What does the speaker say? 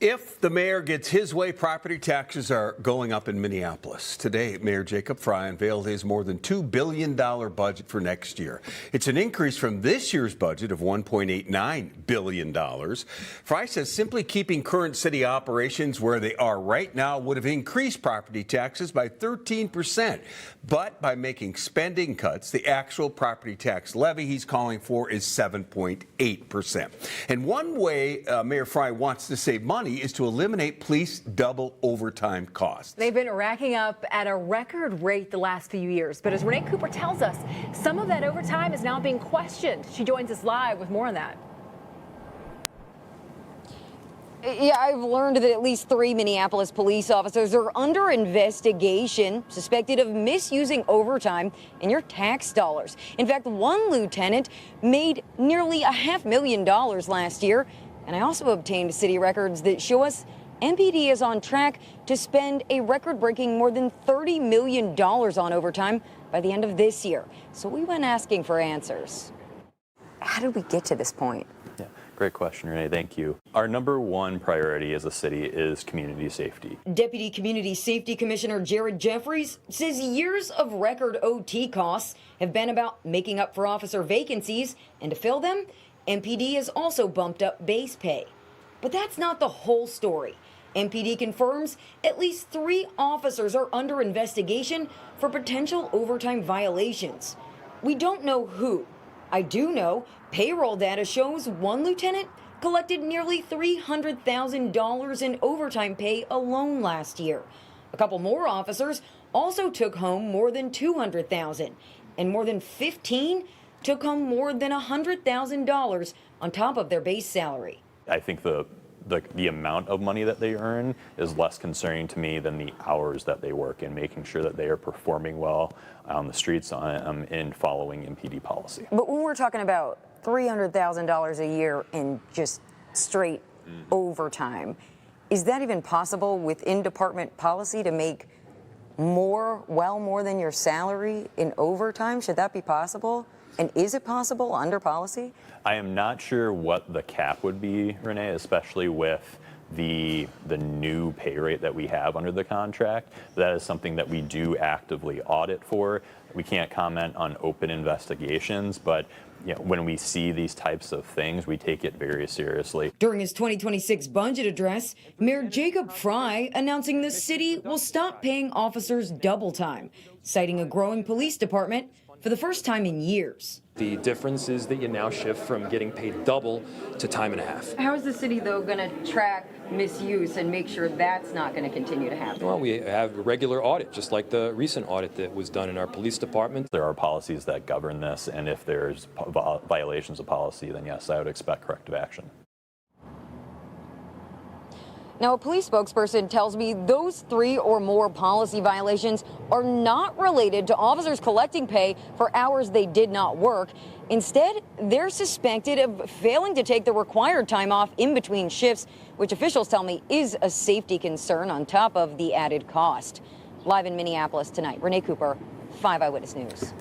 If the mayor gets his way, property taxes are going up in Minneapolis. Today, Mayor Jacob Frey unveiled his more than $2 billion budget for next year. It's an increase from this year's budget of $1.89 billion. Frey says simply keeping current city operations where they are right now would have increased property taxes by 13%. But by making spending cuts, the actual property tax levy he's calling for is 7.8%. And one way Mayor Frey wants to save money is to eliminate police double overtime costs. They've been racking up at a record rate the last few years. But as Renee Cooper tells us, some of that overtime is now being questioned. She joins us live with more on that. Yeah, I've learned that at least 3 Minneapolis police officers are under investigation, suspected of misusing overtime in your tax dollars. In fact, one lieutenant made nearly $500,000 last year. And I also obtained city records that show us MPD is on track to spend a record-breaking more than $30 million on overtime by the end of this year. So we went asking for answers. How did we get to this point? Yeah, great question, Renee. Thank you. Our number one priority as a city is community safety. Deputy Community Safety Commissioner Jared Jeffries says years of record OT costs have been about making up for officer vacancies, and to fill them, MPD has also bumped up base pay. But that's not the whole story. MPD confirms at least 3 officers are under investigation for potential overtime violations. We don't know who. I do know payroll data shows one lieutenant collected nearly $300,000 in overtime pay alone last year. A couple more officers also took home more than $200,000, and more than 15 took home more than $100,000 on top of their base salary. I think the amount of money that they earn is less concerning to me than the hours that they work and making sure that they are performing well on the streets in following MPD policy. But when we're talking about $300,000 a year in just straight overtime, is that even possible within department policy to make more than your salary in overtime? Should that be possible? And is it possible under policy? I am not sure what the cap would be, Renee, especially with the new pay rate that we have under the contract. That is something that we do actively audit for. We can't comment on open investigations, but when we see these types of things, we take it very seriously. During his 2026 budget address, Mayor Jacob Frey announcing the city will stop paying officers double time, citing a growing police department for the first time in years. The difference is that you now shift from getting paid double to time and a half. How is the city, though, going to track misuse and make sure that's not going to continue to happen? Well, we have a regular audit, just like the recent audit that was done in our police department. There are policies that govern this, and if there's violations of policy, then yes, I would expect corrective action. Now, a police spokesperson tells me those 3 or more policy violations are not related to officers collecting pay for hours they did not work. Instead, they're suspected of failing to take the required time off in between shifts, which officials tell me is a safety concern on top of the added cost. Live in Minneapolis tonight, Renee Cooper, 5 Eyewitness News.